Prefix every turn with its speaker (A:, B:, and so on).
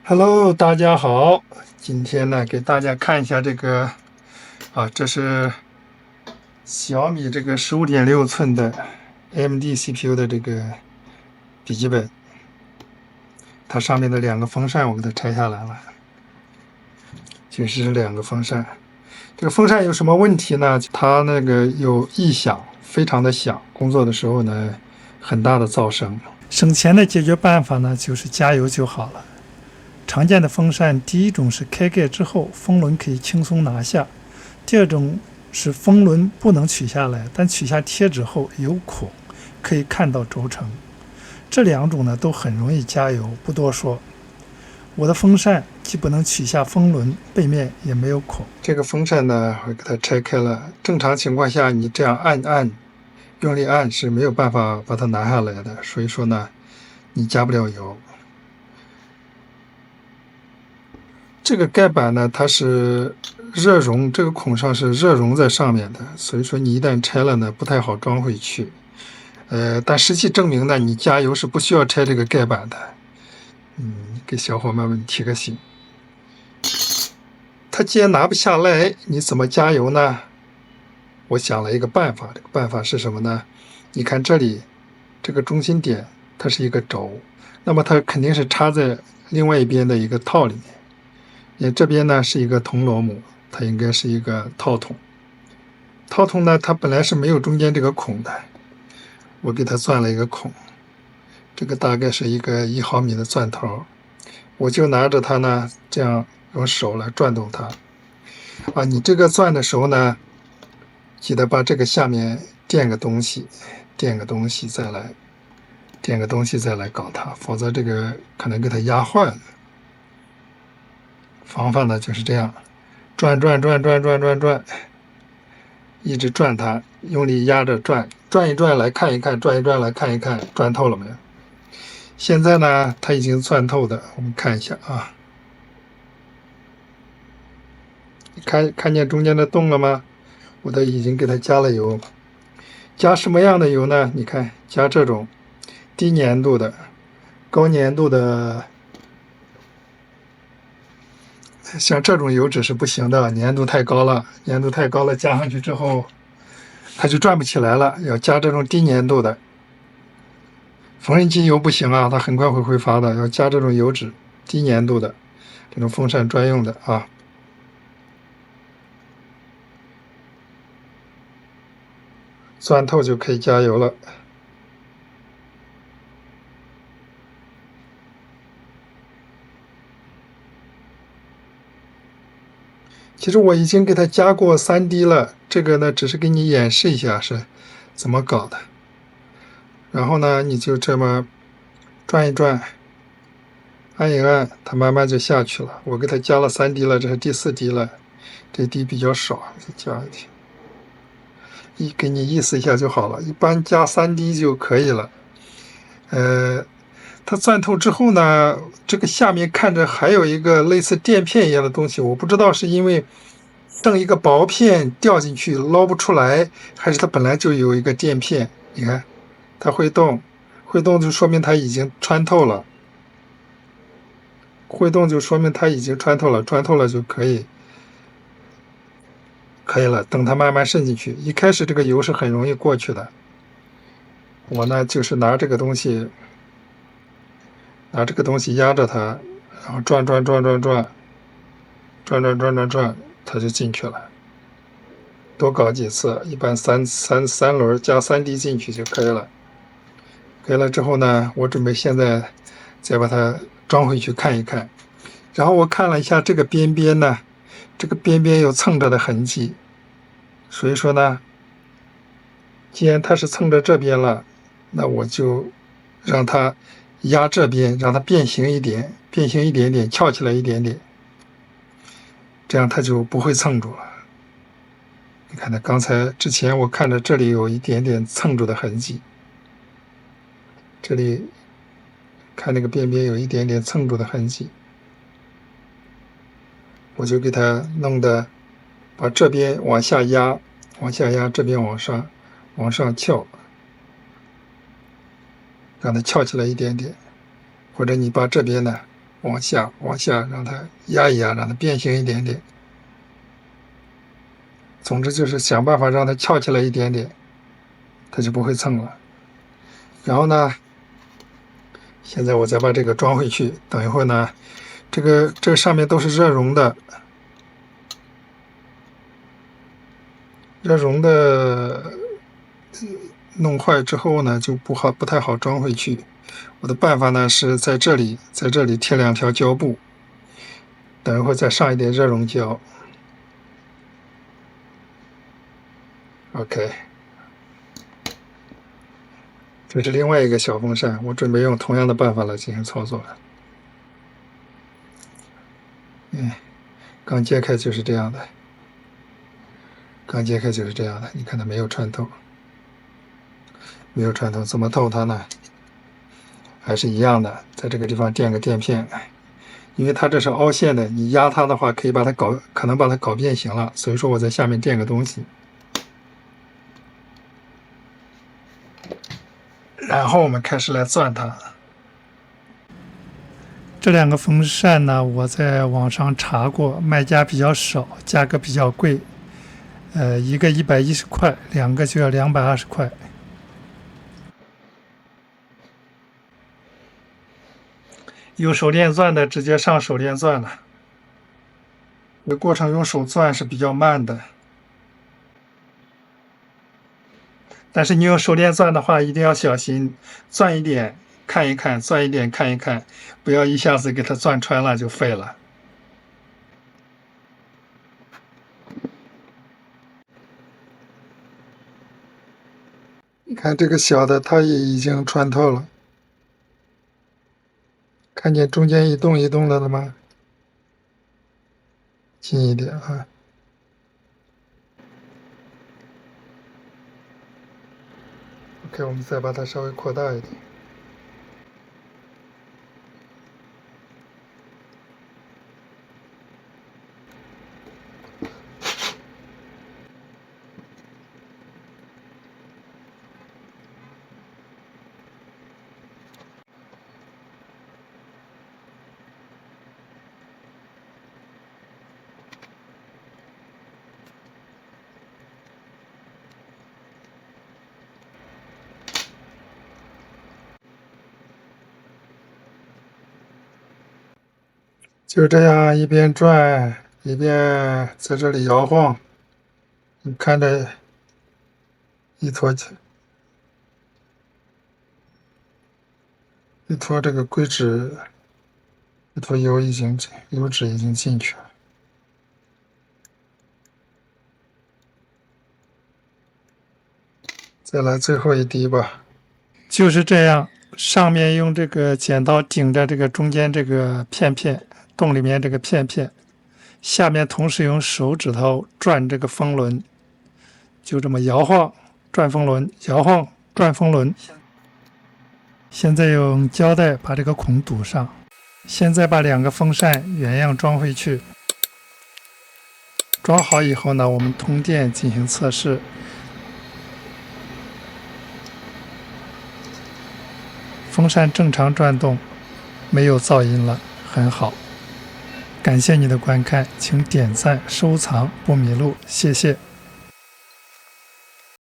A: Hello，大家好。今天呢，给大家看一下这个这是小米这个15.6寸的 AMD CPU 的这个笔记本，它上面的两个风扇我给它拆下来了，就是两个风扇。这个风扇有什么问题呢？它那个有异响，非常的响，工作的时候呢，很大的噪声。省钱的解决办法呢，就是加油就好了。常见的风扇，第一种是开盖之后风轮可以轻松拿下，第二种是风轮不能取下来，但取下贴纸后有孔，可以看到轴承。这两种呢都很容易加油，不多说。我的风扇既不能取下风轮，背面也没有孔。这个风扇呢，我给它拆开了。正常情况下，你这样按，用力按是没有办法把它拿下来的，所以说呢，你加不了油。这个盖板呢，它是热熔，这个孔上是热熔在上面的，所以说你一旦拆了呢，不太好装回去。但实际证明呢，你加油是不需要拆这个盖板的。给小伙伴们提个醒。它既然拿不下来，你怎么加油呢？我想了一个办法，这个办法是什么呢？你看这里，这个中心点它是一个轴，那么它肯定是插在另外一边的一个套里面。这边呢是一个铜螺母，它应该是一个套筒。套筒呢，它本来是没有中间这个孔的，我给它钻了一个孔，这个大概是一个1毫米的钻头，我就拿着它呢，这样用手来转动它。你这个钻的时候呢，记得把这个下面垫个东西再来搞它，否则这个可能给它压坏了。方法呢就是这样，转，一直转它，用力压着转一转来看一看，转一转来看一看，转透了没有？现在呢，它已经钻透的，我们看一下啊，看见中间的洞了吗？我都已经给它加了油。加什么样的油呢？你看，加这种低粘度的，高粘度的。像这种油脂是不行的，粘度太高了，加上去之后它就转不起来了。要加这种低粘度的。缝纫机油不行啊，它很快会挥发的，要加这种油脂低粘度的，这种风扇专用的啊。钻透就可以加油了。其实我已经给它加过3滴了，这个呢只是给你演示一下是怎么搞的。然后呢，你就这么转一转，按一按，它慢慢就下去了。我给它加了3滴了，这是第4滴了，这滴比较少，再加一滴。给你意思一下就好了，一般加3滴就可以了。它钻透之后呢，这个下面看着还有一个类似垫片一样的东西，我不知道是因为剩一个薄片掉进去捞不出来，还是它本来就有一个垫片。你看，它会动就说明它已经穿透了。穿透了就可以了。等它慢慢渗进去，一开始这个油是很容易过去的。我呢就是拿这个东西压着它，然后转，它就进去了。多搞几次，一般三轮加3滴进去就可以了。可以了之后呢，我准备现在再把它装回去看一看。然后我看了一下这个边边呢，这个边边有蹭着的痕迹，所以说呢，既然它是蹭着这边了，那我就让它压这边，让它变形一点点，翘起来一点点，这样它就不会蹭住了。你看它之前我看着这里有一点点蹭住的痕迹，这里看那个边边有一点点蹭住的痕迹，我就给它弄的，把这边往下压，这边往上翘，让它翘起来一点点，或者你把这边呢往下让它压一压，让它变形一点点。总之就是想办法让它翘起来一点点，它就不会蹭了。然后呢，现在我再把这个装回去，等一会儿呢，这个上面都是热熔的，弄坏之后呢，就不太好装回去。我的办法呢是在这里贴2条胶布，等一会儿再上一点热熔胶。OK， 这是另外一个小风扇，我准备用同样的办法来进行操作。刚揭开就是这样的，你看它没有穿透，怎么透它呢？还是一样的，在这个地方垫个垫片，因为它这是凹陷的，你压它的话可能把它搞变形了，所以说我在下面垫个东西。然后我们开始来钻它。这2个风扇呢，我在网上查过，卖家比较少，价格比较贵，一个110块，2个就要220块。有手电钻的直接上手电钻了，这个过程用手钻是比较慢的。但是你用手电钻的话，一定要小心，钻一点看一看，钻一点看一看，不要一下子给它钻穿了就废了。你看这个小的，它也已经穿透了，看见中间一动一动的了吗？近一点啊。OK， 我们再把它稍微扩大一点。就这样一边转一边在这里摇晃，你看着一坨这个硅脂，一坨油脂已经进去了。再来最后一滴吧。就是这样，上面用这个剪刀顶着这个中间这个片片洞里面这个片片，下面同时用手指头转这个风轮，就这么摇晃转风轮，摇晃转风轮。现在用胶带把这个孔堵上。现在把2个风扇原样装回去。装好以后呢，我们通电进行测试。风扇正常转动，没有噪音了，很好。感谢你的观看，请点赞、收藏不迷路，谢谢。